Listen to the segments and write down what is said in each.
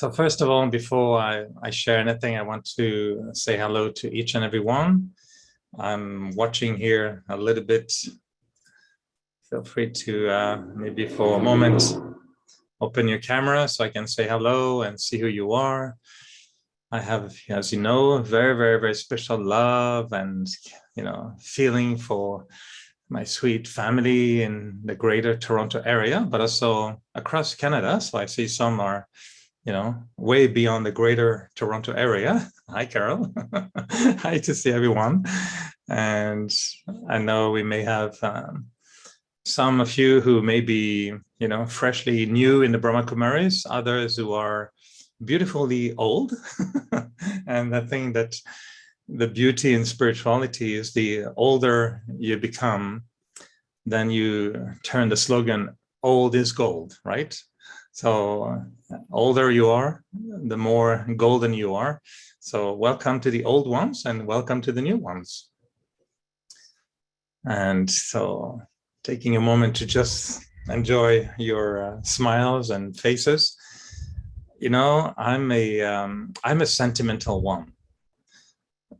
So first of all, before I share anything, I want to say hello to each and every one. I'm watching here a little bit. Feel free to maybe for a moment open your camera so I can say hello and see who you are. I have, as you know, very, very, very special love and, feeling for my sweet family in the greater Toronto area, but also across Canada. So I see some are way beyond the greater Toronto area. Hi, Carol. Hi to see everyone. And I know we may have some of you who may be, freshly new in the Brahma Kumaris, others who are beautifully old. And I think that the beauty in spirituality is the older you become, then you turn the slogan, old is gold, right? So older you are, the more golden you are. So welcome to the old ones and welcome to the new ones. And so taking a moment to just enjoy your smiles and faces. I'm a sentimental one.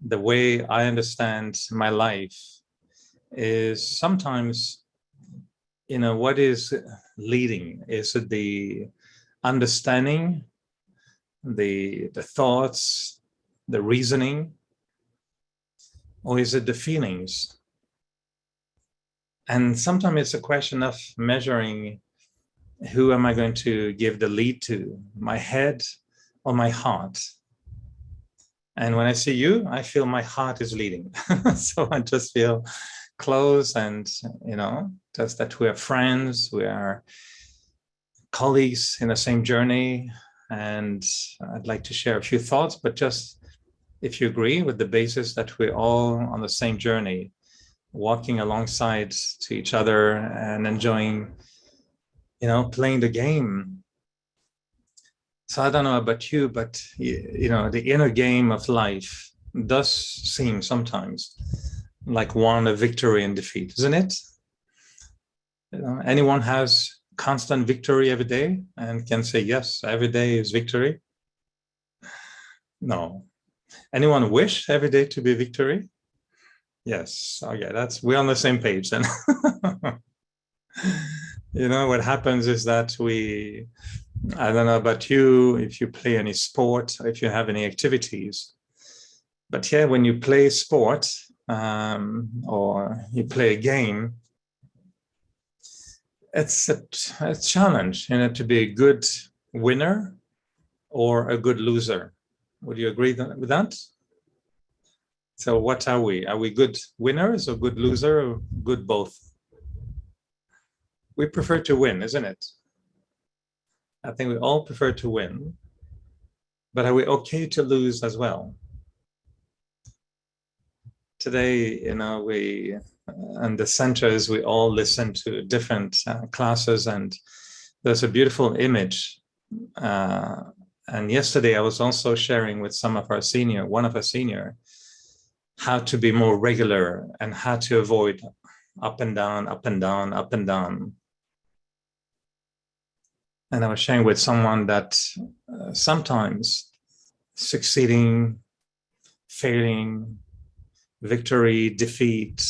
The way I understand my life is sometimes, what is leading? Is it the understanding, the thoughts, the reasoning, or is it the feelings? And sometimes it's a question of measuring, who am I going to give the lead to, my head or my heart? And when I see you, I feel my heart is leading. So I just feel close and, just that we are friends, we are colleagues in the same journey. And I'd like to share a few thoughts, but just if you agree with the basis that we're all on the same journey, walking alongside to each other and enjoying, playing the game. So I don't know about you, but, the inner game of life does seem sometimes like one of victory and defeat, isn't it? Anyone has constant victory every day and can say, yes, every day is victory? No. Anyone wish every day to be victory? Yes. Okay, we're on the same page then. What happens is that I don't know about you, if you play any sport, if you have any activities, but yeah, when you play sport or you play a game, it's a challenge, to be a good winner or a good loser. Would you agree with that? So what are we? Are we good winners or good loser or good both? We prefer to win, isn't it? I think we all prefer to win, but are we okay to lose as well? Today, we and the centers, we all listen to different classes, and there's a beautiful image. And yesterday, I was also sharing with one of our senior, how to be more regular and how to avoid up and down, up and down, up and down. And I was sharing with someone that sometimes succeeding, failing, victory, defeat,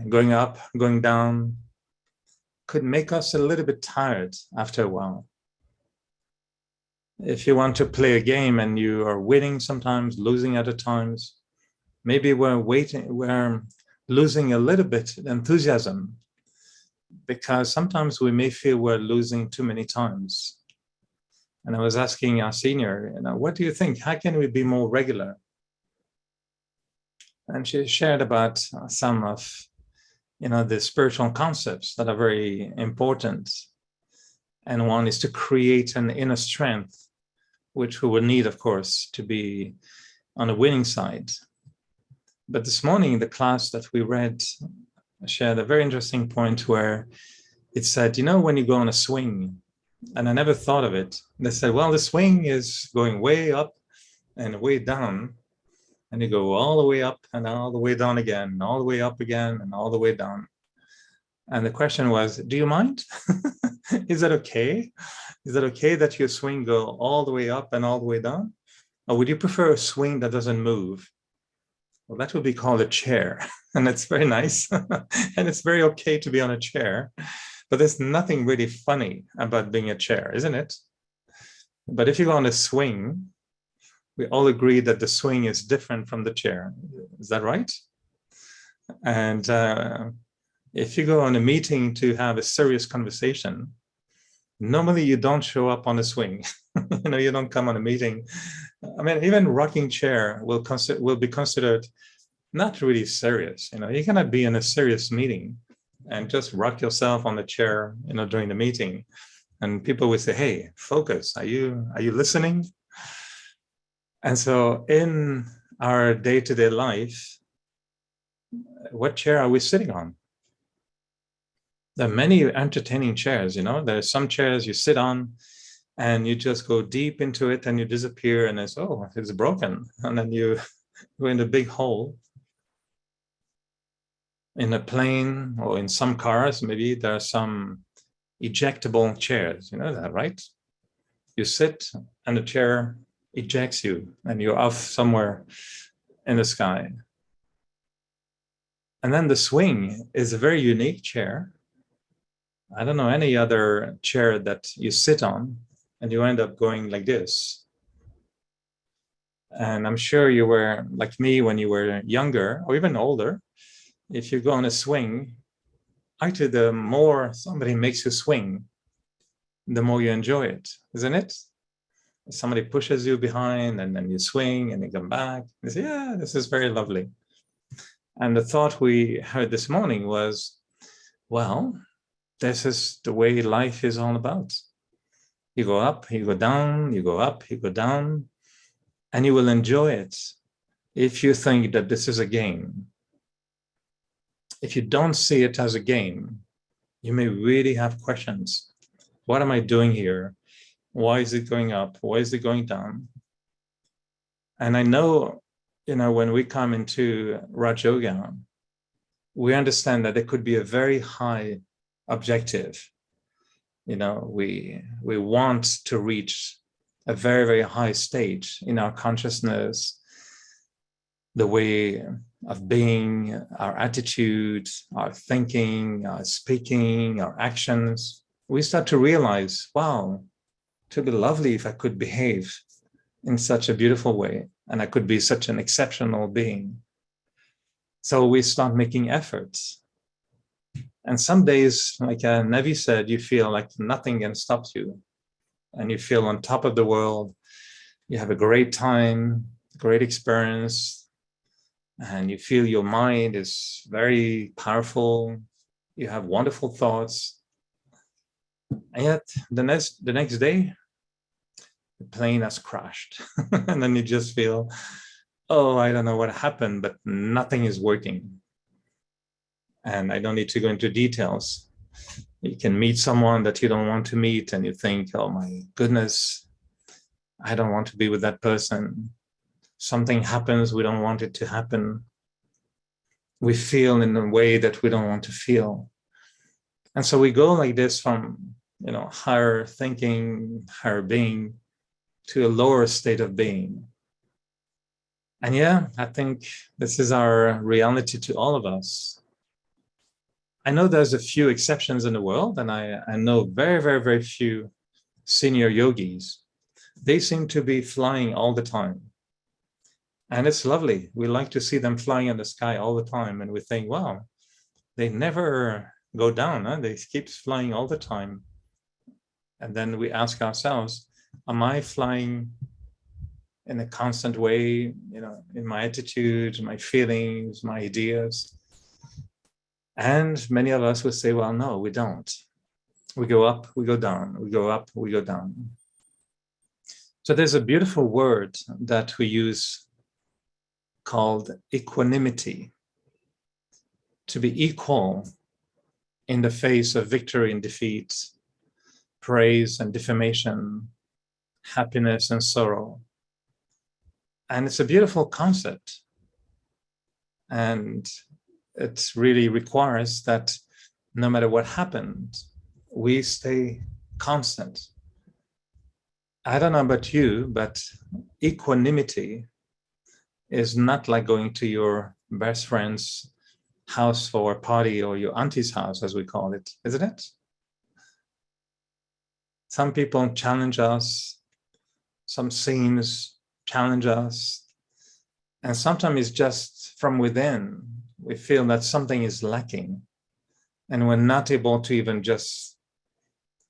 going up, going down, could make us a little bit tired after a while. If you want to play a game and you are winning sometimes, losing other times, maybe we're losing a little bit enthusiasm, because sometimes we may feel we're losing too many times. And I was asking our senior, what do you think? How can we be more regular? And she shared about some of, the spiritual concepts that are very important. And one is to create an inner strength, which we will need, of course, to be on the winning side. But this morning, the class that we read shared a very interesting point where it said, when you go on a swing, and I never thought of it, they said, well, the swing is going way up and way down, and you go all the way up and all the way down again, and all the way up again and all the way down. And the question was, do you mind? Is that okay? Is it okay that your swing go all the way up and all the way down? Or would you prefer a swing that doesn't move? Well, that would be called a chair. And it's very nice. And it's very okay to be on a chair. But there's nothing really funny about being a chair, isn't it? But if you go on a swing, we all agree that the swing is different from the chair. Is that right? And if you go on a meeting to have a serious conversation, normally you don't show up on a swing. You don't come on a meeting. I mean, even rocking chair will be considered not really serious. You cannot be in a serious meeting and just rock yourself on the chair, during the meeting. And people will say, hey, focus, are you listening? And so in our day-to-day life, what chair are we sitting on? There are many entertaining chairs, there are some chairs you sit on and you just go deep into it and you disappear and it's broken. And then you go in a big hole. In a plane or in some cars, maybe there are some ejectable chairs, you know that, right? You sit and the chair ejects you and you're off somewhere in the sky. And then the swing is a very unique chair. I don't know any other chair that you sit on and you end up going like this. And I'm sure you were like me when you were younger or even older. If you go on a swing, actually the more somebody makes you swing, the more you enjoy it, isn't it? Somebody pushes you behind and then you swing and you come back. You say, yeah, this is very lovely. And the thought we heard this morning was, well, this is the way life is all about. You go up, you go down, you go up, you go down, and you will enjoy it if you think that this is a game. If you don't see it as a game, you may really have questions. What am I doing here? Why is it going up? Why is it going down? And I know, when we come into Raj Yoga, we understand that there could be a very high objective. We want to reach a very, very high stage in our consciousness, the way of being, our attitude, our thinking, our speaking, our actions. We start to realize, wow, it would be lovely if I could behave in such a beautiful way, and I could be such an exceptional being. So we start making efforts. And some days, like Nevi said, you feel like nothing can stop you. And you feel on top of the world. You have a great time, great experience, and you feel your mind is very powerful. You have wonderful thoughts. And yet the next day, the plane has crashed. And then you just feel, oh, I don't know what happened, but nothing is working. And I don't need to go into details. You can meet someone that you don't want to meet and you think, oh my goodness, I don't want to be with that person. Something happens, we don't want it to happen. We feel in a way that we don't want to feel. And so we go like this from, higher thinking, higher being, to a lower state of being. And yeah, I think this is our reality to all of us. I know there's a few exceptions in the world, and I know very, very, very few senior yogis. They seem to be flying all the time. And it's lovely. We like to see them flying in the sky all the time. And we think, wow, they never go down. Huh? They keep flying all the time. And then we ask ourselves, am I flying in a constant way, in my attitude, my feelings, my ideas? And many of us would say, well, no, we don't. We go up, we go down, we go up, we go down. So there's a beautiful word that we use called equanimity, to be equal in the face of victory and defeat, praise and defamation, happiness and sorrow. And it's a beautiful concept. And it really requires that no matter what happened, we stay constant. I don't know about you, but equanimity is not like going to your best friend's house for a party or your auntie's house, as we call it, isn't it? Some people challenge us, some scenes challenge us, and sometimes it's just from within. We feel that something is lacking, and we're not able to even just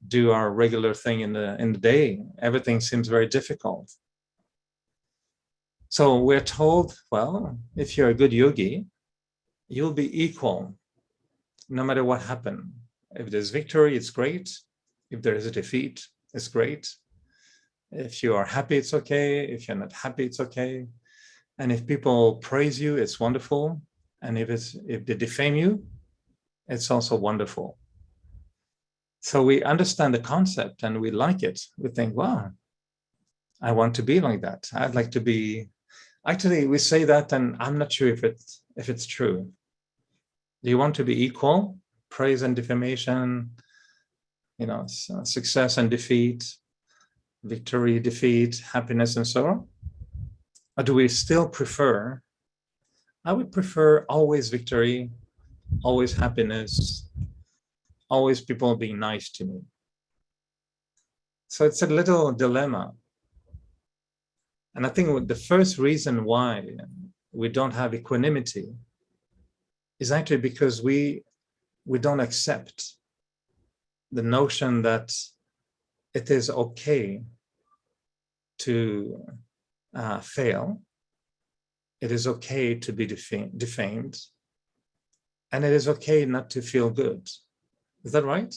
do our regular thing in the day. Everything seems very difficult. So we're told, well, if you're a good yogi, you'll be equal no matter what happened. If there's victory, it's great. If there is a defeat, it's great. If you are happy, it's okay. If you're not happy, it's okay. And if people praise you, it's wonderful. And if they defame you, it's also wonderful. So we understand the concept and we like it. We think, wow, I want to be like that. I'd like to be. Actually, we say that, and I'm not sure if it's true. Do you want to be equal? Praise and defamation, success and defeat, victory, defeat, happiness, and so on? Or do we still prefer? I would prefer always victory, always happiness, always people being nice to me. So it's a little dilemma. And I think the first reason why we don't have equanimity is actually because we don't accept the notion that it is okay to fail. It is okay to be defamed. And it is okay not to feel good. Is that right?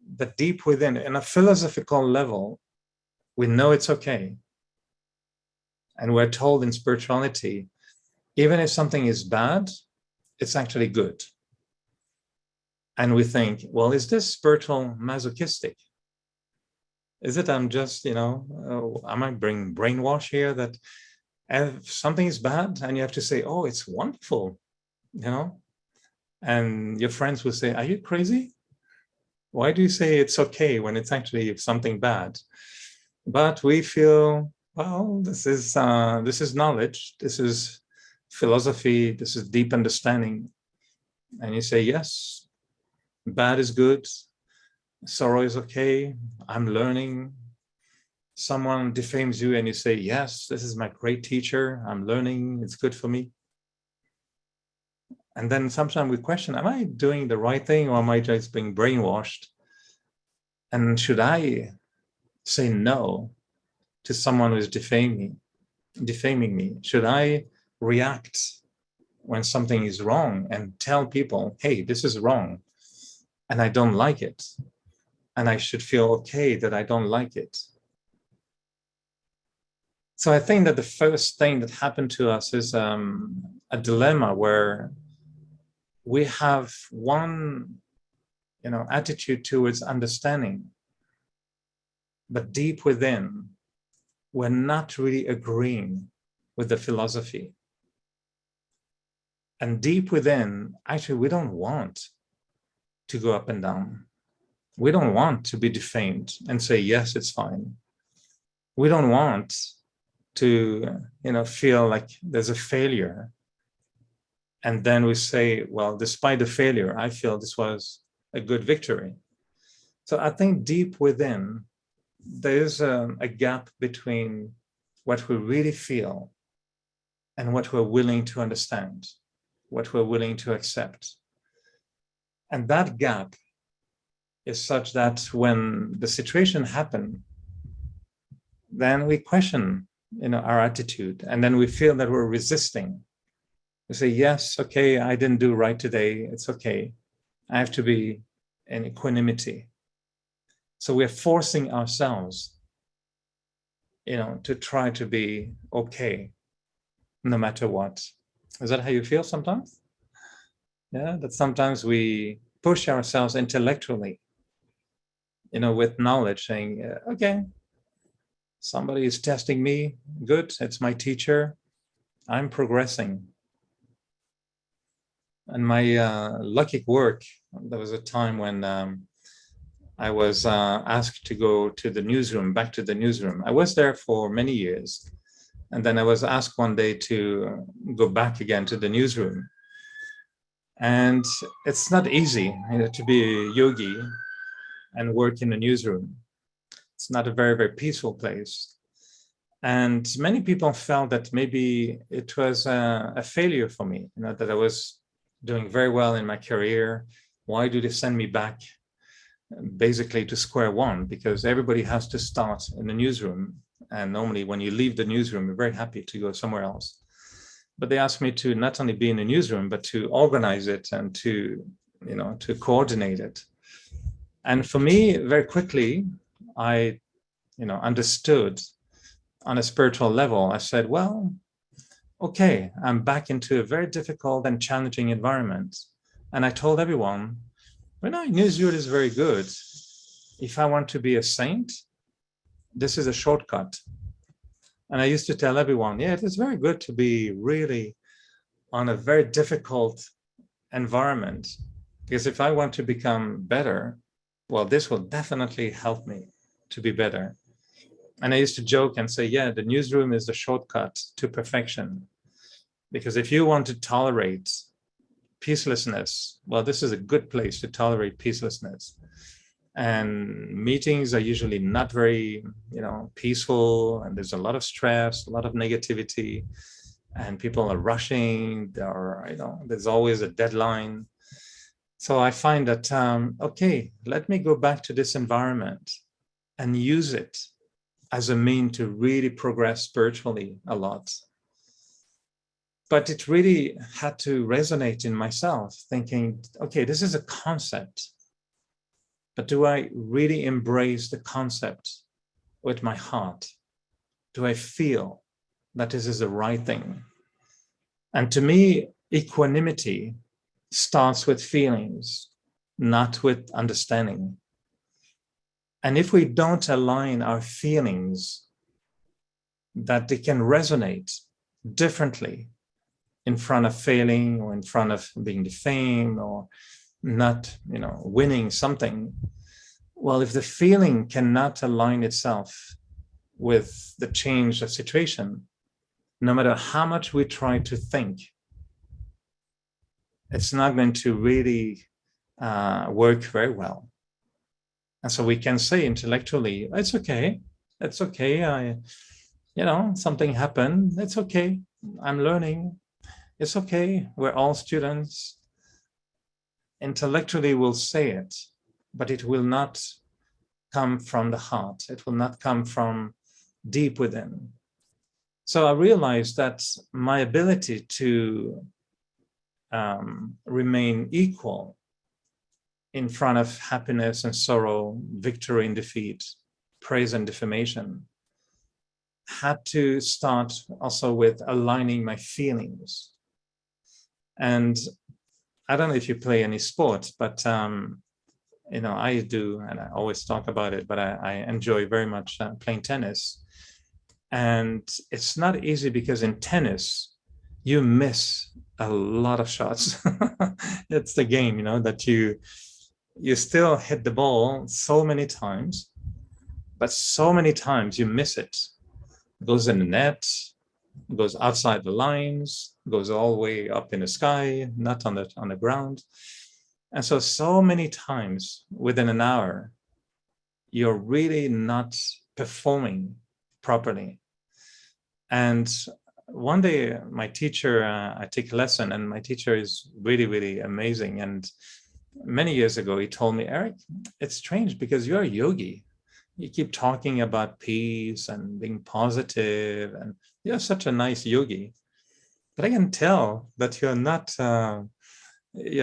But deep within, in a philosophical level, we know it's okay. And we're told in spirituality, even if something is bad, it's actually good. And we think, well, is this spiritual masochistic? Is it I'm just, am I being brainwashed here that if something is bad and you have to say, oh, it's wonderful, and your friends will say, are you crazy? Why do you say it's okay when it's actually something bad? But we feel, well, this is knowledge, this is philosophy, this is deep understanding. And you say, yes, bad is good, sorrow is okay, I'm learning. Someone defames you and you say, yes, this is my great teacher, I'm learning, it's good for me. And then sometimes we question, am I doing the right thing or am I just being brainwashed? And should I say no to someone who is defaming me? Should I react when something is wrong and tell people, hey, this is wrong and I don't like it, and I should feel okay that I don't like it? So I think that the first thing that happened to us is a dilemma where we have one, attitude towards understanding, but deep within, we're not really agreeing with the philosophy. And deep within, actually, we don't want to go up and down. We don't want to be defamed and say, yes, it's fine. We don't want to, feel like there's a failure. And then we say, well, despite the failure, I feel this was a good victory. So I think deep within, there's a gap between what we really feel and what we're willing to understand, what we're willing to accept. And that gap is such that when the situation happens, then we question, our attitude, and then we feel that we're resisting. We say, yes, okay, I didn't do right today. It's okay. I have to be in equanimity. So we're forcing ourselves, to try to be okay, no matter what. Is that how you feel sometimes? Yeah, that sometimes we push ourselves intellectually, with knowledge, saying, okay, somebody is testing me, good, it's my teacher, I'm progressing. And my lucky work, there was a time when I was asked to go to the newsroom, back to the newsroom. I was there for many years. And then I was asked one day to go back again to the newsroom. And it's not easy, to be a yogi and work in a newsroom. It's not a very, very peaceful place. And many people felt that maybe it was a failure for me, that I was doing very well in my career. Why do they send me back basically to square one? Because everybody has to start in the newsroom. And normally when you leave the newsroom, you're very happy to go somewhere else. But they asked me to not only be in the newsroom, but to organize it and to coordinate it. And for me, very quickly, I understood on a spiritual level. I said, well, okay, I'm back into a very difficult and challenging environment. And I told everyone, Newsroom is very good. If I want to be a saint, this is a shortcut. And I used to tell everyone, yeah, it is very good to be really on a very difficult environment, because if I want to become better, well, this will definitely help me to be better. And I used to joke and say, yeah, the newsroom is the shortcut to perfection. Because if you want to tolerate peacelessness, well, this is a good place to tolerate peacelessness. And meetings are usually not very, peaceful, and there's a lot of stress, a lot of negativity, and people are rushing, there's always a deadline. So I find that, okay, let me go back to this environment and use it as a mean to really progress spiritually a lot. But it really had to resonate in myself, thinking, okay, this is a concept, but do I really embrace the concept with my heart? Do I feel that this is the right thing? And to me, equanimity starts with feelings, not with understanding. And if we don't align our feelings, that they can resonate differently in front of failing, or in front of being defamed, or not, winning something. Well, if the feeling cannot align itself with the change of situation, no matter how much we try to think, it's not going to really work very well. And so we can say intellectually, it's okay, something happened, it's okay, I'm learning, it's okay, we're all students. Intellectually we'll say it, but it will not come from the heart. It will not come from deep within. So I realized that my ability to remain equal in front of happiness and sorrow, victory and defeat, praise and defamation, had to start also with aligning my feelings. And I don't know if you play any sport, but I do, and I always talk about it, but I enjoy very much playing tennis. And it's not easy because in tennis, you miss a lot of shots. It's the game, that you still hit the ball so many times, but so many times you miss it. It goes in the net, goes outside the lines, goes all the way up in the sky, not on the ground. And so many times within an hour, you're really not performing properly. And one day my teacher, I take a lesson, and my teacher is really, really amazing. And many years ago, he told me, Eric, it's strange because you're a yogi. You keep talking about peace and being positive, and you're such a nice yogi. But I can tell that you're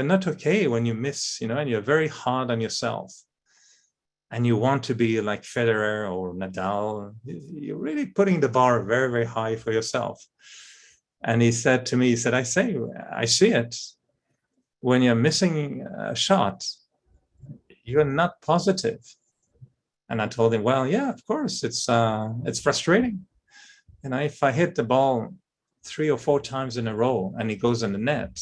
not okay when you miss, and you're very hard on yourself. And you want to be like Federer or Nadal. You're really putting the bar very, very high for yourself. And he said to me, I see it. When you're missing a shot, you're not positive. And I told him, well, yeah, of course, it's frustrating. If I hit the ball 3 or 4 times in a row and it goes in the net,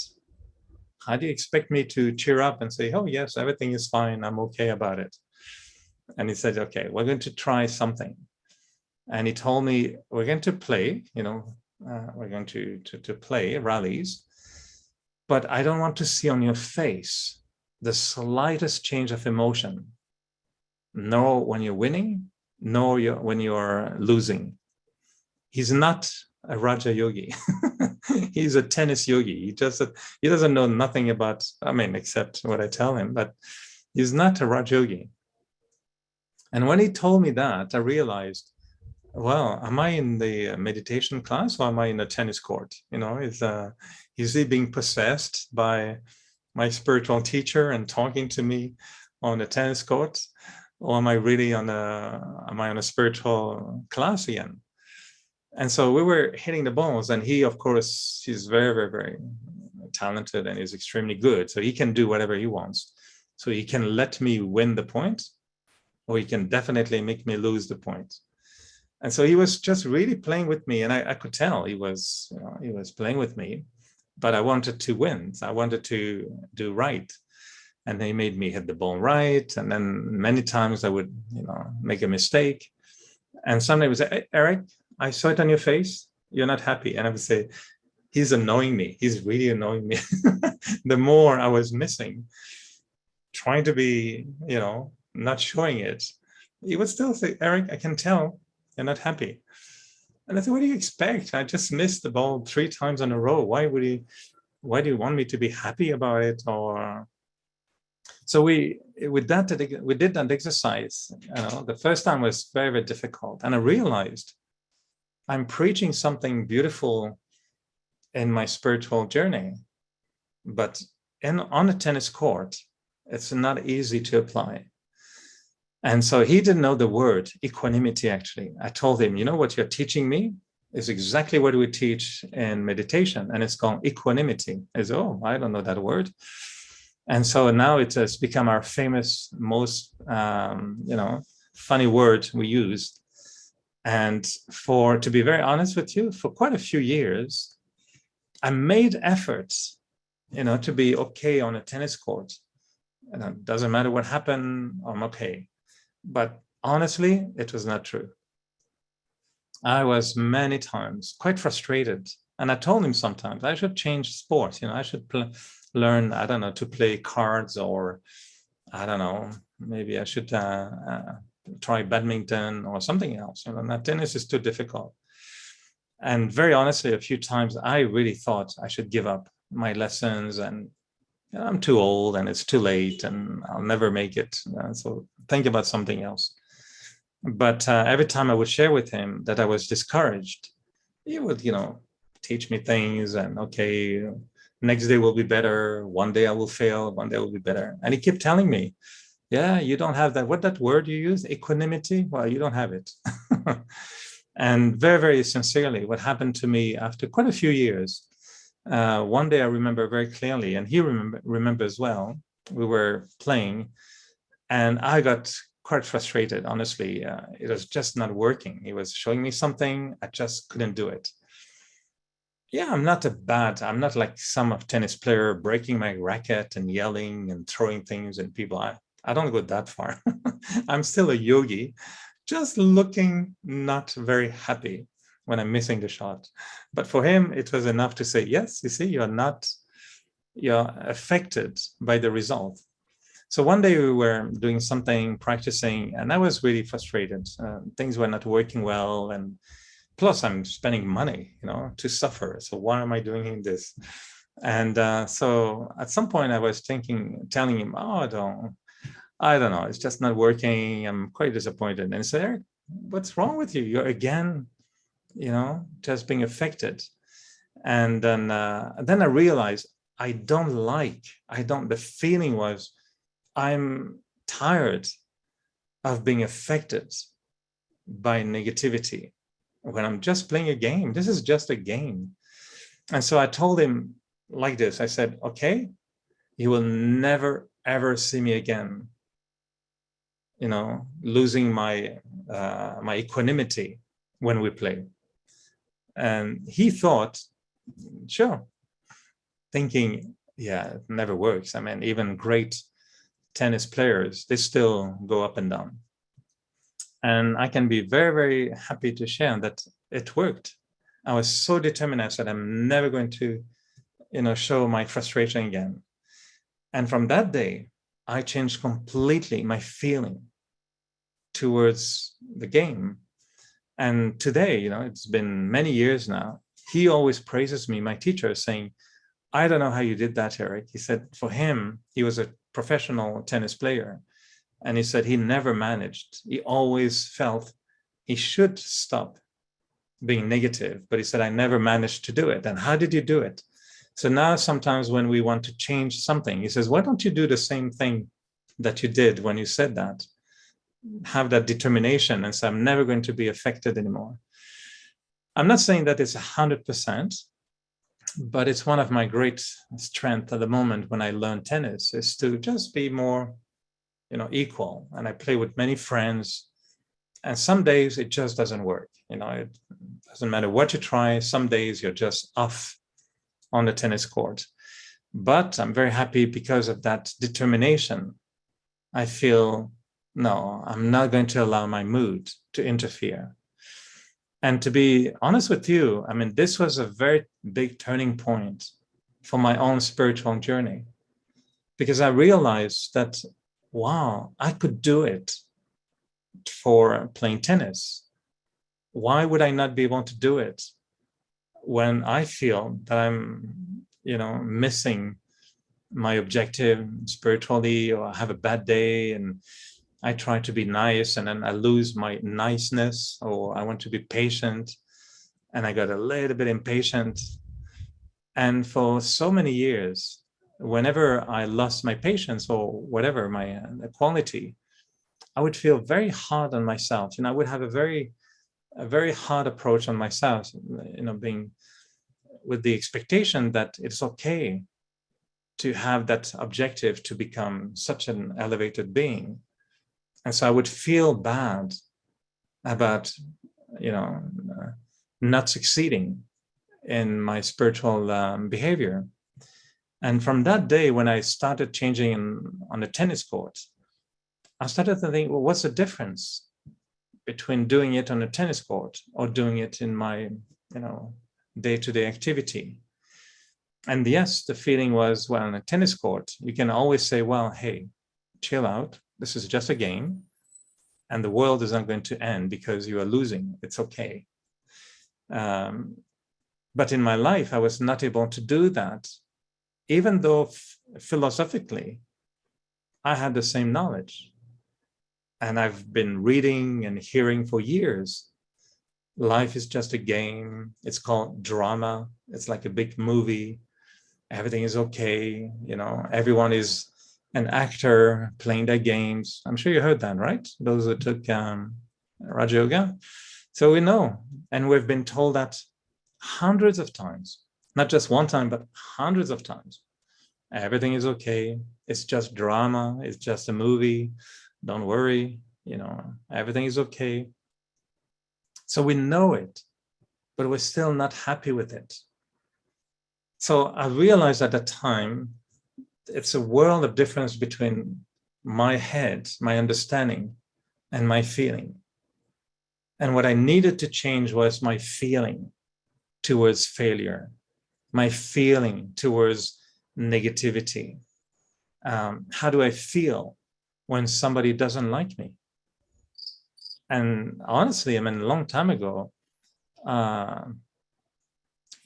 how do you expect me to cheer up and say, oh, yes, everything is fine, I'm okay about it? And he said, okay, we're going to try something. And he told me, we're going to play, we're going to play rallies, but I don't want to see on your face the slightest change of emotion, nor when you're winning, nor when you're losing. He's not a Raja Yogi. He's a tennis yogi. He doesn't know nothing about, except what I tell him, but he's not a Raja Yogi. And when he told me that, I realized, well, am I in the meditation class or am I in a tennis court? Is he being possessed by my spiritual teacher and talking to me on the tennis court? Or am I really on a spiritual class again? And so we were hitting the balls, and he, of course, he's very, very, very talented and is extremely good. So he can do whatever he wants. So he can let me win the point, or he can definitely make me lose the point. And so he was just really playing with me, and I could tell he was playing with me, but I wanted to win. So I wanted to do right. And he made me hit the ball right. And then many times I would, make a mistake. And somebody would say, hey, Eric, I saw it on your face. You're not happy. And I would say, he's annoying me. He's really annoying me. The more I was missing, trying to be, not showing it, he would still say, Eric, I can tell you're not happy. And I said, what do you expect? I just missed the ball 3 times in a row. Why do you want me to be happy about it? So we did that exercise. The first time was very, very difficult. And I realized I'm preaching something beautiful in my spiritual journey, but on a tennis court, it's not easy to apply. And so he didn't know the word equanimity, actually. I told him, what you're teaching me is exactly what we teach in meditation, and it's called equanimity. I said, oh, I don't know that word. And so now it has become our famous, most, funny word we use. And to be very honest with you, for quite a few years, I made efforts, to be okay on a tennis court. It doesn't matter what happened, I'm okay. But honestly, it was not true. I was many times quite frustrated. And I told him sometimes I should change sport. I should learn, I don't know, to play cards, or I don't know, maybe I should try badminton or something else. Tennis is too difficult. And very honestly, a few times I really thought I should give up my lessons, and I'm too old and it's too late and I'll never make it. So think about something else. But every time I would share with him that I was discouraged, he would, teach me things, and okay, next day will be better. One day I will fail. One day will be better. And he kept telling me, yeah, you don't have that. What that word you use, equanimity? Well, you don't have it. And very, very sincerely, what happened to me after quite a few years, one day I remember very clearly, and he remember as well, we were playing, and I got quite frustrated, honestly. It was just not working. He was showing me something, I just couldn't do it. Yeah, I'm not like some tennis player breaking my racket and yelling and throwing things at people. I don't go that far. I'm still a yogi, just looking not very happy when I'm missing the shot. But for him, it was enough to say, yes, you see, you're affected by the result. So one day we were doing something, practicing, and I was really frustrated. Things were not working well, and plus I'm spending money, to suffer. So why am I doing this? And so at some point I was telling him, oh, I don't know, it's just not working. I'm quite disappointed. And he said, Eric, what's wrong with you? You're again, just being affected. And then I realized the feeling was, I'm tired of being affected by negativity when I'm just playing a game. This is just a game. And so I told him like this. I said, okay, you will never, ever see me again, losing my equanimity when we play. And he thought, sure, thinking yeah, it never works. I mean, even great tennis players, they still go up and down. And I can be very, very happy to share that it worked. I was so determined. I said, I'm never going to, show my frustration again. And from that day, I changed completely my feeling towards the game. And today, it's been many years now, he always praises me, my teacher, saying, I don't know how you did that, Eric. He said for him, he was a professional tennis player. And he said he never managed. He always felt he should stop being negative, but he said, I never managed to do it. And how did you do it? So now sometimes when we want to change something, he says, why don't you do the same thing that you did when you said that? Have that determination and say, I'm never going to be affected anymore. I'm not saying that it's 100%, but it's one of my great strengths at the moment when I learn tennis is to just be more, equal. And I play with many friends. And some days it just doesn't work. It doesn't matter what you try. Some days you're just off on the tennis court. But I'm very happy because of that determination. I feel, no, I'm not going to allow my mood to interfere. And to be honest with you, I mean, this was a very big turning point for my own spiritual journey, because I realized that, wow, I could do it for playing tennis. Why would I not be able to do it when I feel that I'm, missing my objective spiritually, or I have a bad day and I try to be nice and then I lose my niceness, or I want to be patient and I got a little bit impatient. And for so many years, whenever I lost my patience or whatever, my quality, I would feel very hard on myself. I would have a very hard approach on myself, being with the expectation that it's okay to have that objective to become such an elevated being. And so I would feel bad about, not succeeding in my spiritual behavior. And from that day, when I started changing on the tennis court, I started to think, well, what's the difference between doing it on a tennis court or doing it in my, day-to-day activity? And yes, the feeling was, well, on a tennis court, you can always say, well, hey, chill out. This is just a game. And the world is not going to end because you are losing. It's okay. But in my life, I was not able to do that, even though philosophically, I had the same knowledge. And I've been reading and hearing for years. Life is just a game. It's called drama. It's like a big movie. Everything is okay. Everyone is an actor playing their games. I'm sure you heard that, right? Those who took Raja Yoga. So we know, and we've been told that hundreds of times, not just one time, but hundreds of times. Everything is okay. It's just drama. It's just a movie. Don't worry, everything is okay. So we know it, but we're still not happy with it. So I realized at that time, it's a world of difference between my head, my understanding, and my feeling. And what I needed to change was my feeling towards failure, my feeling towards negativity. How do I feel when somebody doesn't like me? And honestly, a long time ago, I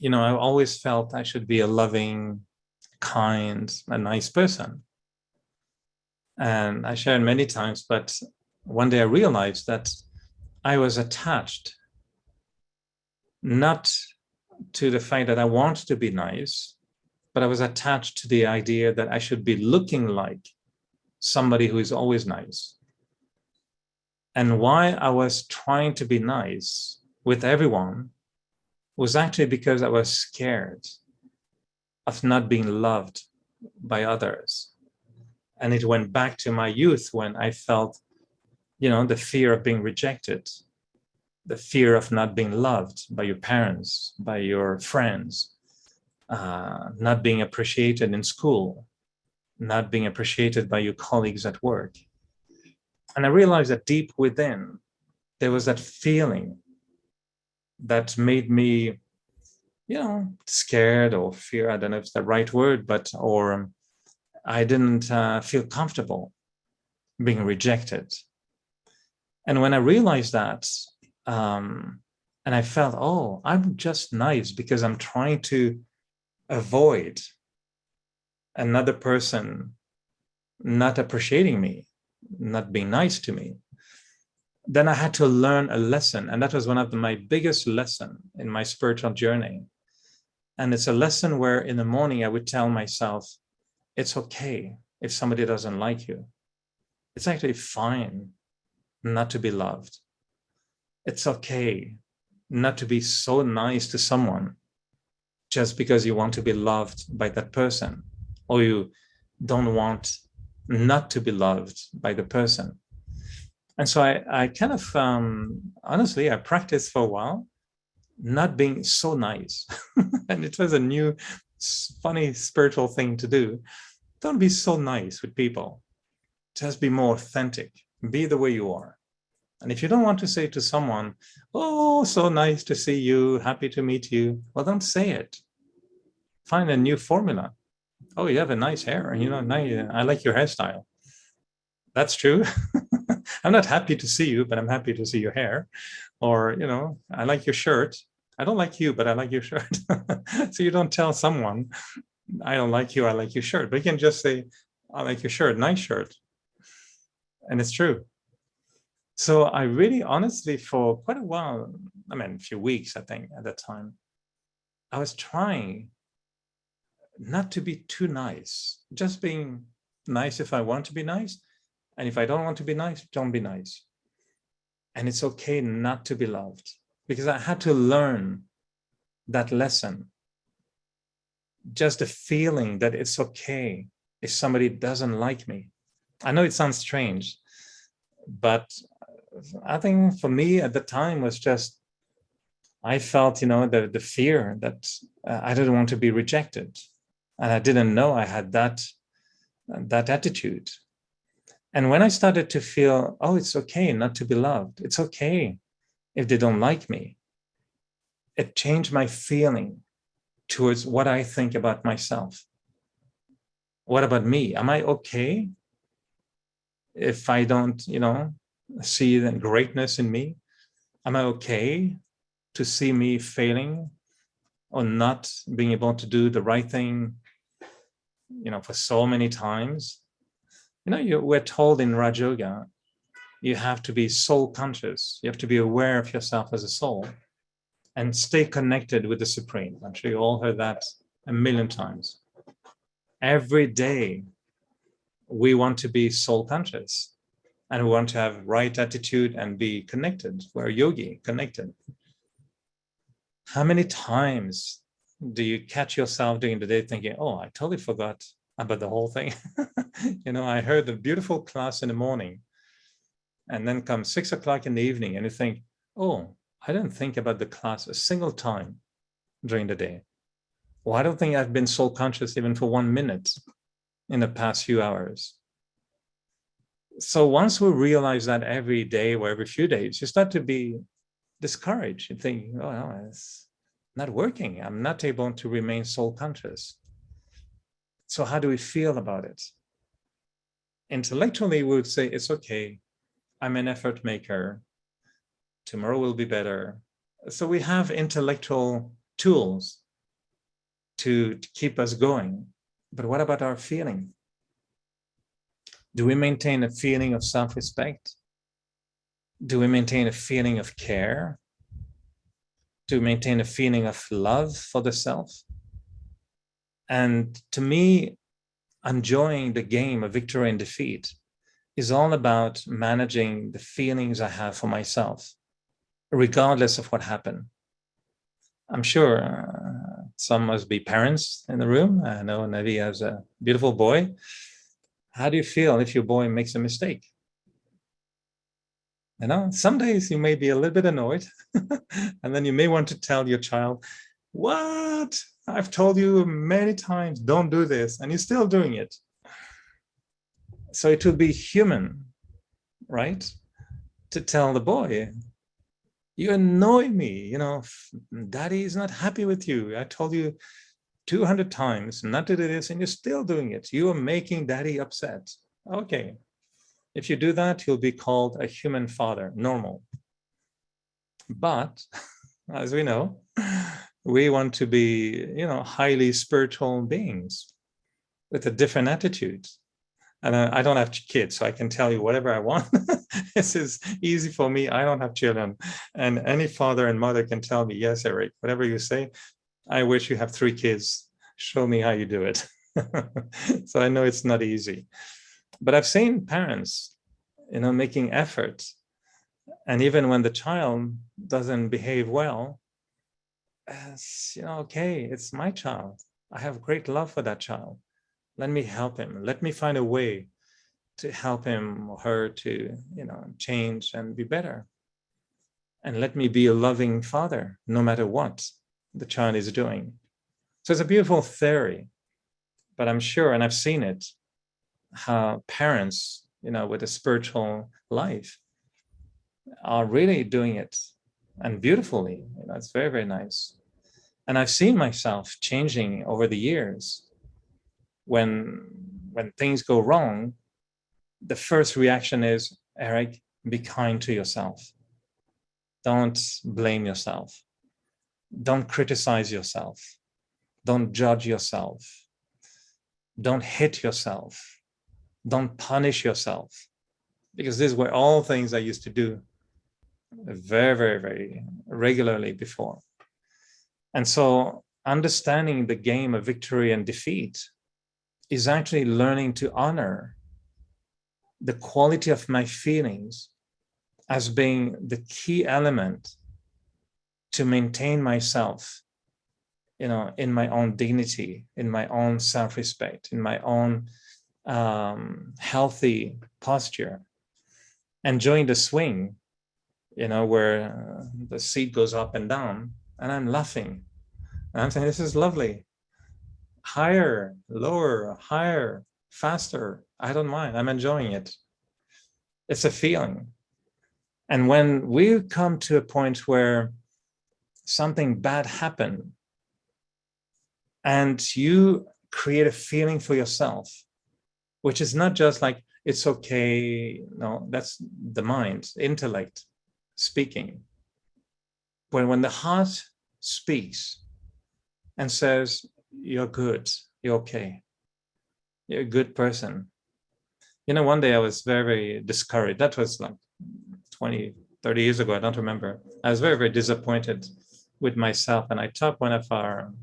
always felt I should be a loving, kind, a nice person. And I shared many times, but one day I realized that I was attached not to the fact that I want to be nice, but I was attached to the idea that I should be looking like somebody who is always nice. And why I was trying to be nice with everyone was actually because I was scared of not being loved by others. And it went back to my youth when I felt, the fear of being rejected, the fear of not being loved by your parents, by your friends. not being appreciated in school, not being appreciated by your colleagues at work. And I realized that deep within, there was that feeling that made me, scared or fear. I don't know if it's the right word, or I didn't feel comfortable being rejected. And when I realized that, and I felt, oh, I'm just nice because I'm trying to avoid another person not appreciating me, not being nice to me, then I had to learn a lesson. And that was one of my biggest lessons in my spiritual journey. And it's a lesson where in the morning I would tell myself, it's okay if somebody doesn't like you. It's actually fine not to be loved. It's okay not to be so nice to someone just because you want to be loved by that person, or you don't want not to be loved by the person. And so I kind of, honestly, I practiced for a while, not being so nice. And it was a new, funny spiritual thing to do. Don't be so nice with people. Just be more authentic. Be the way you are. And if you don't want to say to someone, oh, so nice to see you, happy to meet you, well, don't say it. Find a new formula. Oh, you have a nice hair. I like your hairstyle. That's true. I'm not happy to see you, but I'm happy to see your hair. Or, I like your shirt. I don't like you, but I like your shirt. So you don't tell someone, I don't like you, I like your shirt. But you can just say, I like your shirt, nice shirt. And it's true. So I really, honestly, for quite a while, a few weeks, I think, at that time, I was trying not to be too nice, just being nice if I want to be nice. And if I don't want to be nice, don't be nice. And it's okay not to be loved, because I had to learn that lesson. Just the feeling that it's okay if somebody doesn't like me. I know it sounds strange, but I think for me at the time was just, I felt, the fear that I didn't want to be rejected. And I didn't know I had that attitude. And when I started to feel, oh, it's okay not to be loved, it's okay if they don't like me, it changed my feeling towards what I think about myself. What about me? Am I okay if I don't, see the greatness in me? Am I okay to see me failing or not being able to do the right thing, for so many times? We're told in Raj Yoga, you have to be soul conscious. You have to be aware of yourself as a soul and stay connected with the Supreme. I'm sure you all heard that a million times. Every day, we want to be soul conscious and we want to have right attitude and be connected. We're yogi, connected. How many times do you catch yourself during the day thinking, oh, I totally forgot about the whole thing. I heard a beautiful class in the morning, and then comes 6 o'clock in the evening and you think, oh, I didn't think about the class a single time during the day. Well, I don't think I've been soul conscious even for 1 minute in the past few hours. So once we realize that every day or every few days, you start to be discouraged. You think, oh, no, it's not working. I'm not able to remain soul conscious. So how do we feel about it? Intellectually, we would say, it's okay. I'm an effort maker. Tomorrow will be better. So we have intellectual tools to keep us going. But what about our feeling? Do we maintain a feeling of self-respect? Do we maintain a feeling of care? Do we maintain a feeling of love for the self? And to me, enjoying the game of victory and defeat is all about managing the feelings I have for myself, regardless of what happened. I'm sure some must be parents in the room. I know Navi has a beautiful boy. How do you feel if your boy makes a mistake? Some days you may be a little bit annoyed, and then you may want to tell your child, what? I've told you many times, don't do this, and you're still doing it. So it would be human, right? To tell the boy, you annoy me, daddy is not happy with you. I told you 200 times not to do this, and you're still doing it. You are making daddy upset. Okay. If you do that, you'll be called a human father, normal. But as we know, we want to be, highly spiritual beings with a different attitude. And I don't have kids, so I can tell you whatever I want. This is easy for me. I don't have children. And any father and mother can tell me, yes, Eric, whatever you say, I wish you have 3 kids. Show me how you do it. So I know it's not easy. But I've seen parents, making effort. And even when the child doesn't behave well, okay, it's my child. I have great love for that child. Let me help him. Let me find a way to help him or her to, change and be better. And let me be a loving father, no matter what the child is doing. So it's a beautiful theory, but I'm sure, and I've seen it, how parents, with a spiritual life are really doing it, and beautifully. It's very, very nice. And I've seen myself changing over the years. When things go wrong, the first reaction is, Eric, be kind to yourself. Don't blame yourself. Don't criticize yourself. Don't judge yourself. Don't hit yourself. Don't punish yourself. Because these were all things I used to do very, very, very regularly before. And so understanding the game of victory and defeat is actually learning to honor the quality of my feelings as being the key element to maintain myself, in my own dignity, in my own self-respect, in my own healthy posture, enjoying the swing, where the seat goes up and down, and I'm laughing. And I'm saying, this is lovely. Higher, lower, higher, faster. I don't mind. I'm enjoying it. It's a feeling. And when we come to a point where something bad happened and you create a feeling for yourself, which is not just like, it's okay. No, that's the mind, intellect speaking. When the heart speaks and says, you're good, you're okay, you're a good person. One day I was very, very discouraged. That was like 20, 30 years ago, I don't remember. I was very, very disappointed with myself. And I taught one of our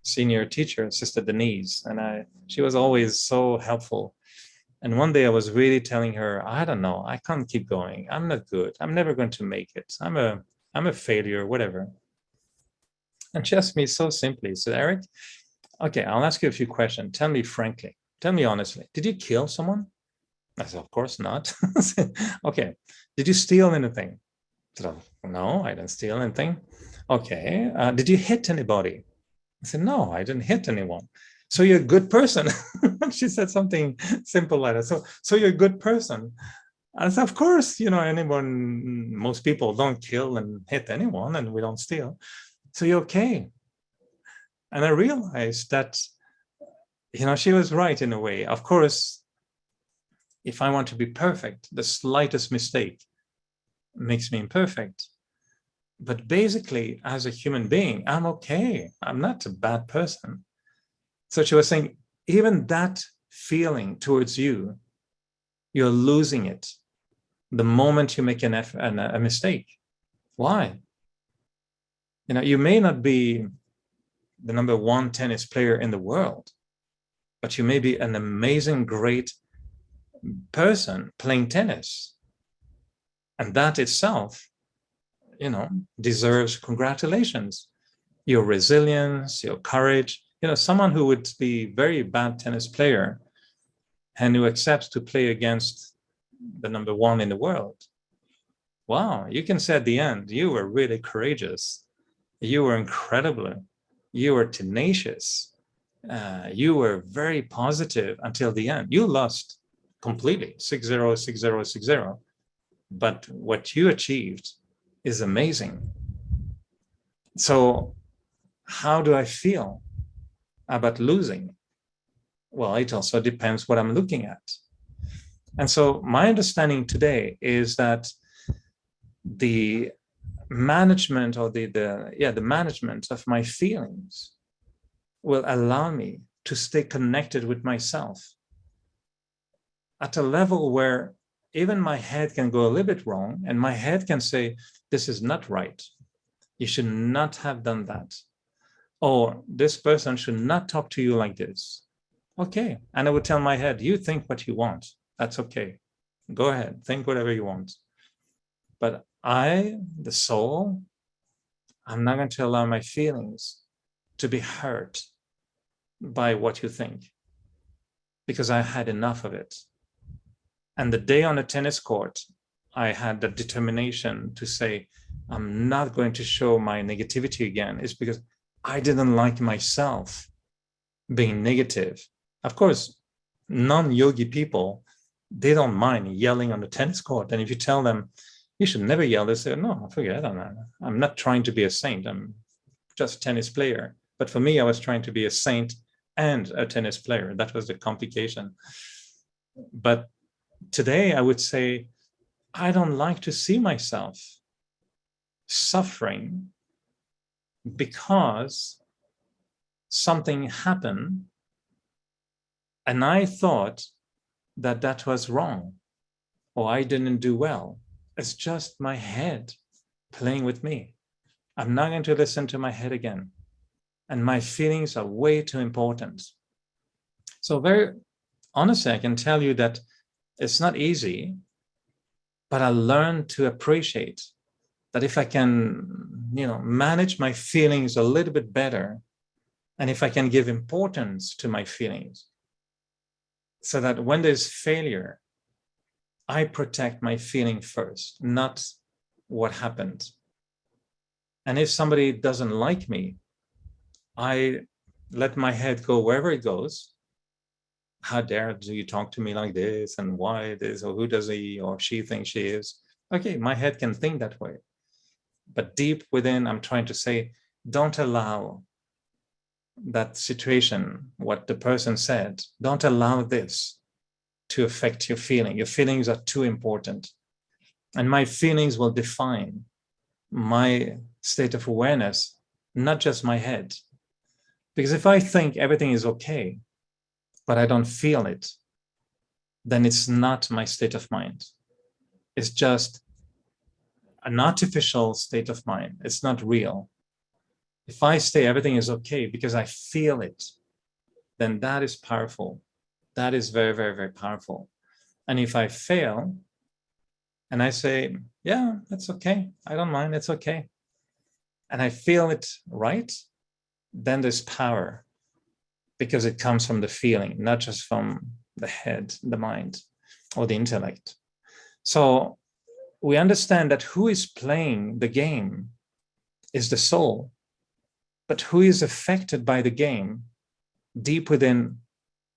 senior teachers, Sister Denise, and she was always so helpful. And one day I was really telling her, I don't know, I can't keep going. I'm not good. I'm never going to make it. I'm a failure, whatever. And she asked me so simply, said, Eric, okay, I'll ask you a few questions. Tell me frankly, tell me honestly, did you kill someone? I said, of course not. Okay, did you steal anything? I said, no, I didn't steal anything. Okay, did you hit anybody? I said, no, I didn't hit anyone. So you're a good person. She said something simple like that. So you're a good person. I said, of course, most people don't kill and hit anyone, and we don't steal. So you're okay. And I realized that, she was right in a way. Of course, if I want to be perfect, the slightest mistake makes me imperfect. But basically, as a human being, I'm okay. I'm not a bad person. So she was saying, even that feeling towards you, you're losing it the moment you make a mistake. Why? You may not be the number 1 tennis player in the world, but you may be an amazing, great person playing tennis. And that itself, deserves congratulations. Your resilience, your courage. Someone who would be a very bad tennis player and who accepts to play against the number 1 in the world. Wow, you can say at the end, you were really courageous. You were incredible. you were tenacious, you were very positive until the end. You lost completely, 6-0, 6-0, 6-0. But what you achieved is amazing. So how do I feel about losing? Well, it also depends what I'm looking at. And so my understanding today is that the management or the management of my feelings will allow me to stay connected with myself at a level where even my head can go a little bit wrong, and my head can say, this is not right. You should not have done that. Or this person should not talk to you like this. Okay. And I would tell my head, you think what you want. That's okay. Go ahead, think whatever you want. But I, the soul, I'm not going to allow my feelings to be hurt by what you think, because I had enough of it. And the day on the tennis court, I had the determination to say, I'm not going to show my negativity again. It's because I didn't like myself being negative. Of course, non-yogi people, they don't mind yelling on the tennis court. And if you tell them, you should never yell, they say, no, forget it. I'm not trying to be a saint. I'm just a tennis player. But for me, I was trying to be a saint and a tennis player. That was the complication. But today, I would say, I don't like to see myself suffering because something happened and I thought that that was wrong or I didn't do well. It's just my head playing with me. I'm not going to listen to my head again. And my feelings are way too important. So very honestly, I can tell you that it's not easy, but I learned to appreciate that if I can, manage my feelings a little bit better, and if I can give importance to my feelings, so that when there's failure, I protect my feeling first, not what happened. And if somebody doesn't like me, I let my head go wherever it goes. How dare do you talk to me like this, and why this, or who does he or she think she is? Okay, my head can think that way. But deep within, I'm trying to say, don't allow that situation, what the person said, don't allow this to affect your feeling. Your feelings are too important. And my feelings will define my state of awareness, not just my head. Because if I think everything is okay, but I don't feel it, then it's not my state of mind. It's just an artificial state of mind. It's not real. If I say everything is okay because I feel it, then that is powerful. That is very, very, very powerful. And if I fail and I say, yeah, that's okay, I don't mind, it's okay, and I feel it right, then there's power, because it comes from the feeling, not just from the head, the mind, or the intellect. So we understand that who is playing the game is the soul, but who is affected by the game deep within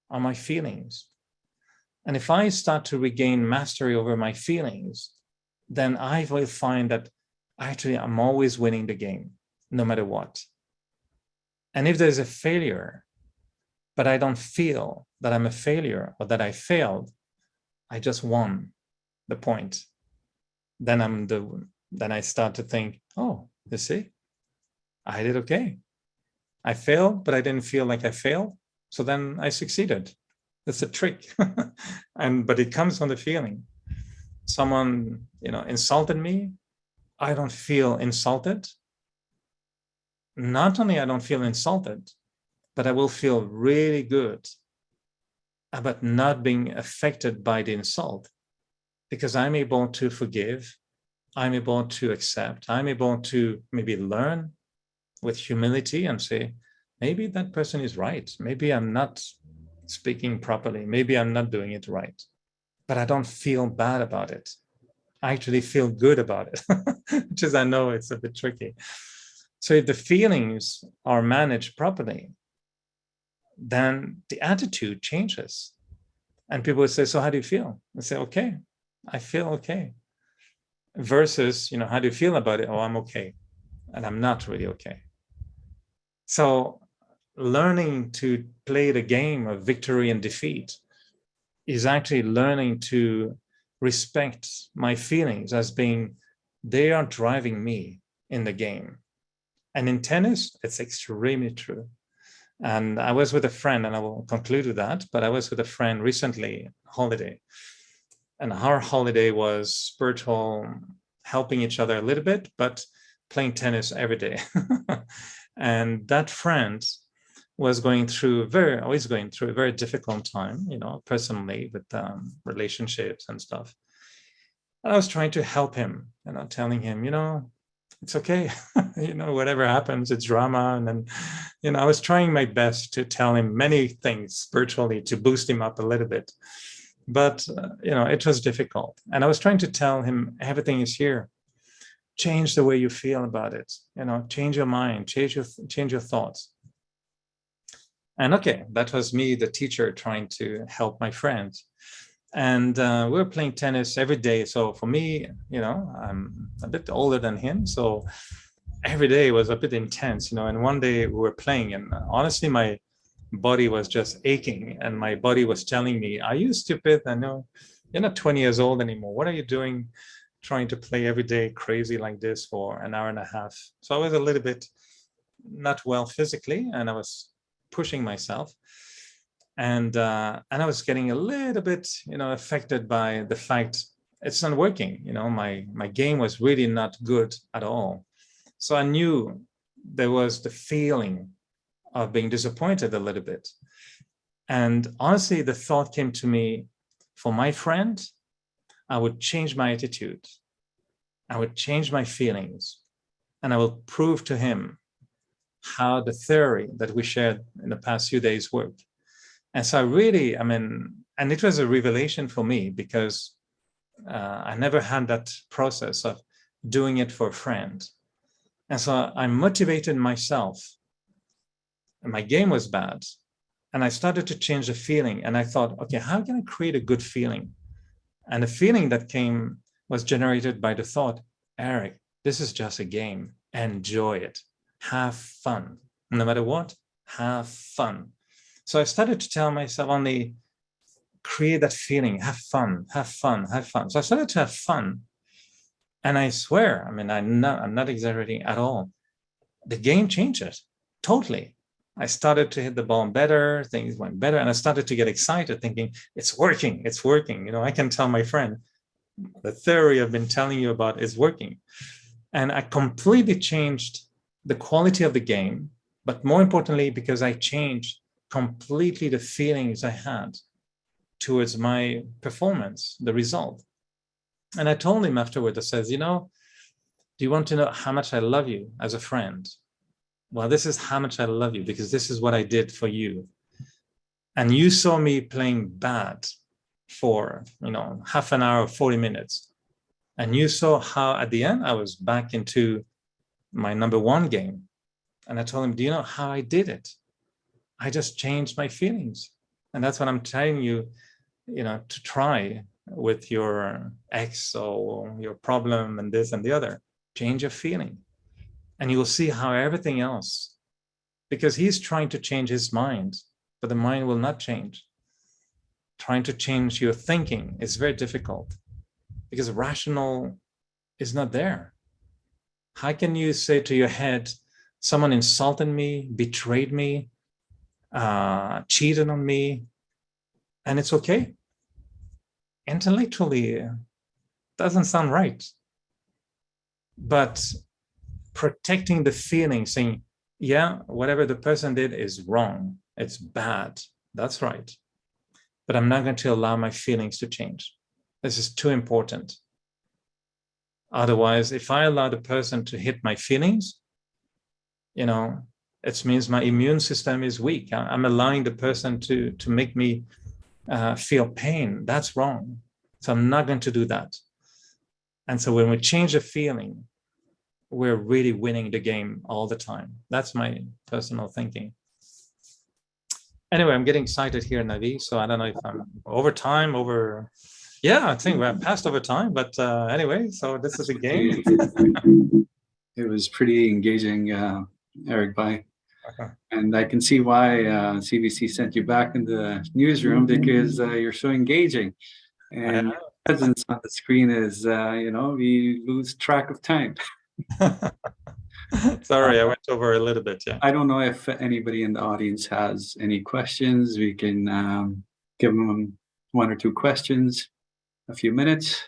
are my feelings. And if I start to regain mastery over my feelings, then I will find that actually I'm always winning the game, no matter what. And if there's a failure, but I don't feel that I'm a failure or that I failed, I just won the point. Then I start to think, oh, you see, I did okay. I failed, but I didn't feel like I failed. So then I succeeded. That's a trick. But it comes from the feeling. Someone, insulted me. I don't feel insulted. Not only I don't feel insulted, but I will feel really good about not being affected by the insult, because I'm able to forgive, I'm able to accept, I'm able to maybe learn with humility and say, maybe that person is right. Maybe I'm not speaking properly. Maybe I'm not doing it right. But I don't feel bad about it. I actually feel good about it, which is, I know it's a bit tricky. So if the feelings are managed properly, then the attitude changes. And people would say, so how do you feel? I say, okay, I feel okay. Versus, how do you feel about it? Oh, I'm okay. And I'm not really okay. So learning to play the game of victory and defeat is actually learning to respect my feelings as being, they are driving me in the game. And in tennis, it's extremely true. And I was with a friend, and I will conclude with that, but I was with a friend recently, holiday. And our holiday was spiritual, helping each other a little bit, but playing tennis every day. And that friend was always going through a very difficult time, personally with relationships and stuff. And I was trying to help him, telling him, it's okay. Whatever happens, it's drama. And then, I was trying my best to tell him many things spiritually to boost him up a little bit. But, it was difficult. And I was trying to tell him everything is here. Change the way you feel about it. Change your mind, change your thoughts. And okay, that was me, the teacher, trying to help my friends. And we were playing tennis every day. So for me, I'm a bit older than him. So every day was a bit intense, and one day we were playing, and honestly, my body was just aching, and my body was telling me, are you stupid? I know you're not 20 years old anymore. What are you doing trying to play every day crazy like this for an hour and a half? So I was a little bit not well physically, and I was pushing myself. And I was getting a little bit, affected by the fact it's not working. My game was really not good at all. So I knew there was the feeling of being disappointed a little bit. And honestly, the thought came to me, for my friend, I would change my attitude. I would change my feelings, and I will prove to him how the theory that we shared in the past few days worked. And so and it was a revelation for me, because I never had that process of doing it for a friend. And so I motivated myself, and my game was bad. And I started to change the feeling, and I thought, okay, how can I create a good feeling? And the feeling that came was generated by the thought, Eric, this is just a game. Enjoy it. Have fun. No matter what, have fun. So I started to tell myself, only create that feeling, have fun, have fun, have fun. So I started to have fun. And I swear, I'm not exaggerating at all. The game changed totally. I started to hit the ball better, things went better, and I started to get excited, thinking, it's working, it's working. I can tell my friend, the theory I've been telling you about is working. And I completely changed the quality of the game, but more importantly, because I changed completely the feelings I had towards my performance, the result. And I told him afterward, I says, do you want to know how much I love you as a friend? Well, this is how much I love you, because this is what I did for you. And you saw me playing bad for, half an hour, 40 minutes. And you saw how at the end I was back into my number one game. And I told him, do you know how I did it? I just changed my feelings. And that's what I'm telling you, to try with your ex or your problem and this and the other. Change your feeling. And you will see how everything else, because he's trying to change his mind, but the mind will not change. Trying to change your thinking is very difficult, because rational is not there. How can you say to your head, someone insulted me, betrayed me, cheated on me, and it's okay? Intellectually, doesn't sound right. But protecting the feeling, saying, yeah, whatever the person did is wrong, it's bad, that's right. But I'm not going to allow my feelings to change. This is too important. Otherwise, if I allow the person to hit my feelings, it means my immune system is weak. I'm allowing the person to make me feel pain. That's wrong. So I'm not going to do that. And so when we change the feeling, we're really winning the game all the time. That's my personal thinking. Anyway, I'm getting excited here, Navi. So I don't know if I'm over time, yeah, I think we're past over time, but anyway, so this is a game. It was pretty engaging, Eric. Bye. Okay. And I can see why CBC sent you back in the newsroom, because you're so engaging. And your presence on the screen is, we lose track of time. Sorry, I went over a little bit, yeah. I don't know if anybody in the audience has any questions. We can give them one or two questions, a few minutes.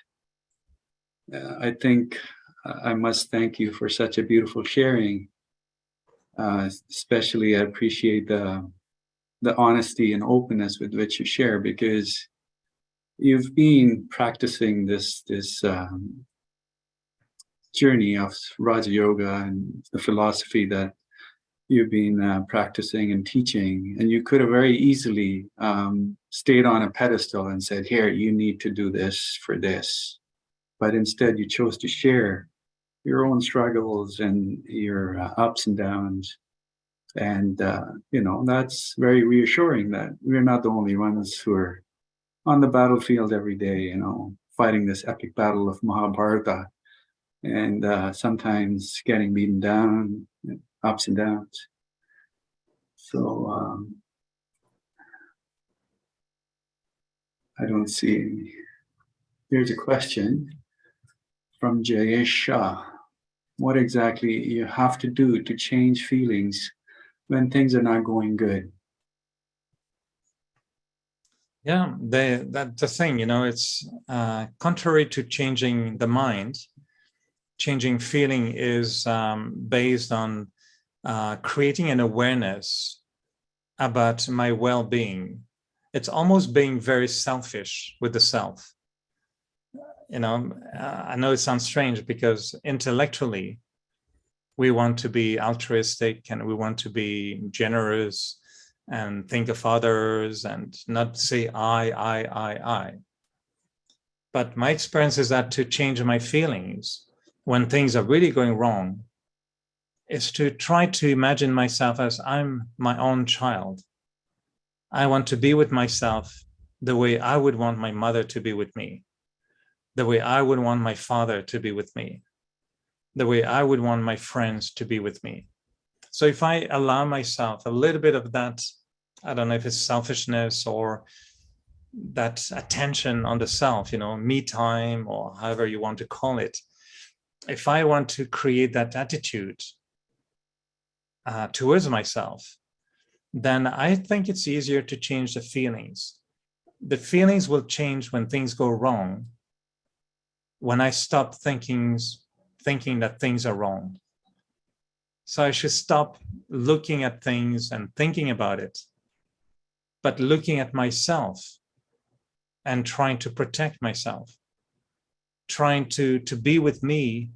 I think I must thank you for such a beautiful sharing. Especially, I appreciate the honesty and openness with which you share, because you've been practicing this journey of Raja Yoga and the philosophy that you've been practicing and teaching, and you could have very easily stayed on a pedestal and said, "Here, you need to do this for this," but instead you chose to share your own struggles and your ups and downs. And, that's very reassuring that we're not the only ones who are on the battlefield every day, fighting this epic battle of Mahabharata, and sometimes getting beaten down, ups and downs. So I don't see any. Here's a question from Jayesh Shah. What exactly you have to do to change feelings when things are not going good? Yeah, that's the thing, it's contrary to changing the mind. Changing feeling is based on creating an awareness about my well-being. It's almost being very selfish with the self. I know it sounds strange because intellectually, we want to be altruistic and we want to be generous and think of others and not say I. But my experience is that to change my feelings when things are really going wrong is to try to imagine myself as I'm my own child. I want to be with myself the way I would want my mother to be with me, the way I would want my father to be with me, the way I would want my friends to be with me. So if I allow myself a little bit of that, I don't know if it's selfishness or that attention on the self, me time, or however you want to call it. If I want to create that attitude towards myself, then I think it's easier to change the feelings. The feelings will change when things go wrong, when I stop thinking that things are wrong. So I should stop looking at things and thinking about it, but looking at myself and trying to protect myself, trying to be with me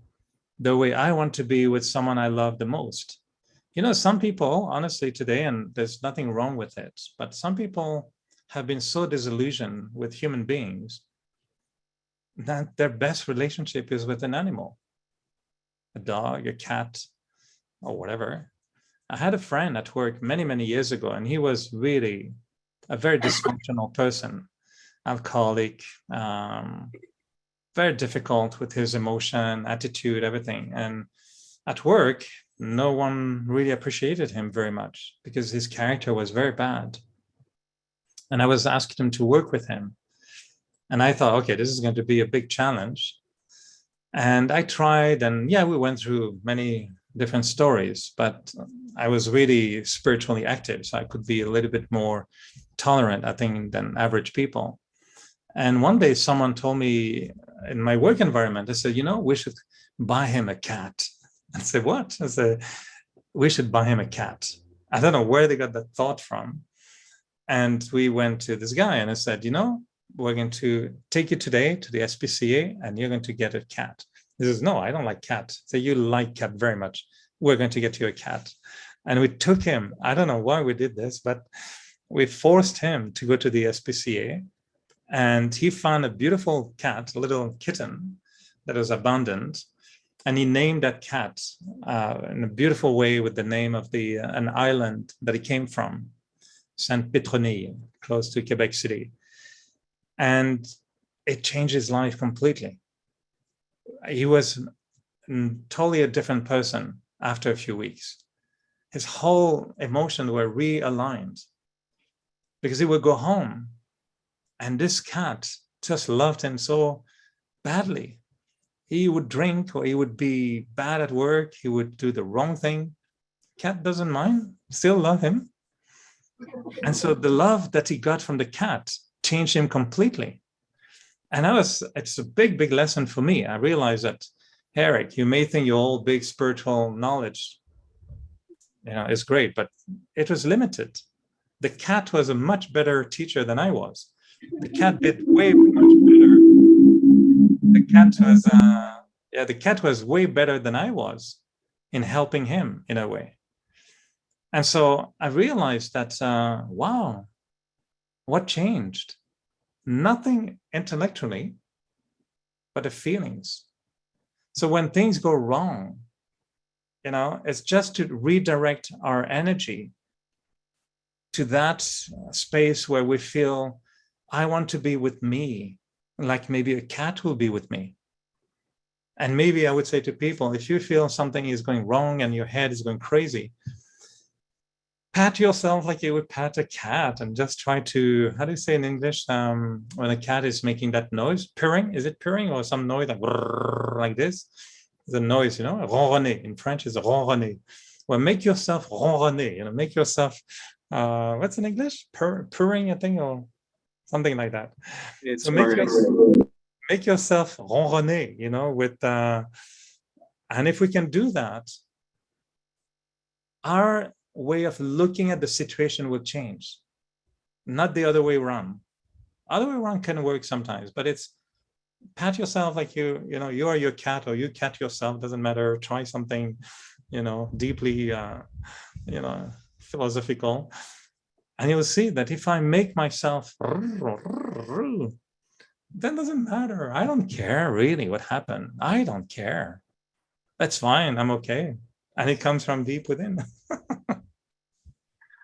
the way I want to be with someone I love the most. Some people, honestly, today, and there's nothing wrong with it, but some people have been so disillusioned with human beings that their best relationship is with an animal, a dog, a cat, or whatever. I had a friend at work many, many years ago, and he was really a very dysfunctional person, alcoholic, very difficult with his emotion, attitude, everything. And at work, no one really appreciated him very much because his character was very bad. And I was asking him to work with him. And I thought, okay, this is going to be a big challenge. And I tried, and yeah, we went through many different stories, but I was really spiritually active, so I could be a little bit more tolerant, I think, than average people. And one day someone told me in my work environment, they said, we should buy him a cat. I said, what? I said, we should buy him a cat. I don't know where they got that thought from. And we went to this guy and I said, we're going to take you today to the SPCA and you're going to get a cat. He says, no, I don't like cats. So you like cat very much. We're going to get you a cat. And we took him. I don't know why we did this, but we forced him to go to the SPCA. And he found a beautiful cat, a little kitten that was abandoned. And he named that cat in a beautiful way with the name of an island that he came from, Sainte-Pétronille, close to Quebec City. And it changed his life completely. He was totally a different person after a few weeks. His whole emotions were realigned because he would go home and this cat just loved him so badly. He would drink, or he would be bad at work. He would do the wrong thing. Cat doesn't mind, still love him. And so the love that he got from the cat changed him completely. And it's a big, big lesson for me. I realized that, Eric, you may think your whole big spiritual knowledge, is great, but it was limited. The cat was a much better teacher than I was. The cat did way much better. The cat was way better than I was in helping him in a way. And so I realized that, wow, what changed? Nothing intellectually, but the feelings. So when things go wrong, it's just to redirect our energy to that space where we feel, I want to be with me, like maybe a cat will be with me. And maybe I would say to people, if you feel something is going wrong and your head is going crazy, pat yourself like you would pat a cat and just try to, how do you say in English, when a cat is making that noise, purring, is it purring or some noise like this? The noise, ronronner, in French is ronronner. Well, make yourself ronronner, make yourself, what's in English? Purring, I think, or something like that. So make yourself ronronner, with, and if we can do that, our way of looking at the situation will change, not the other way around. Other way around can work sometimes, but it's pat yourself like you are your cat, or you cat yourself, doesn't matter. Try something, deeply, philosophical, and you'll see that if I make myself, that doesn't matter. I don't care really what happened. I don't care. That's fine. I'm okay. And it comes from deep within.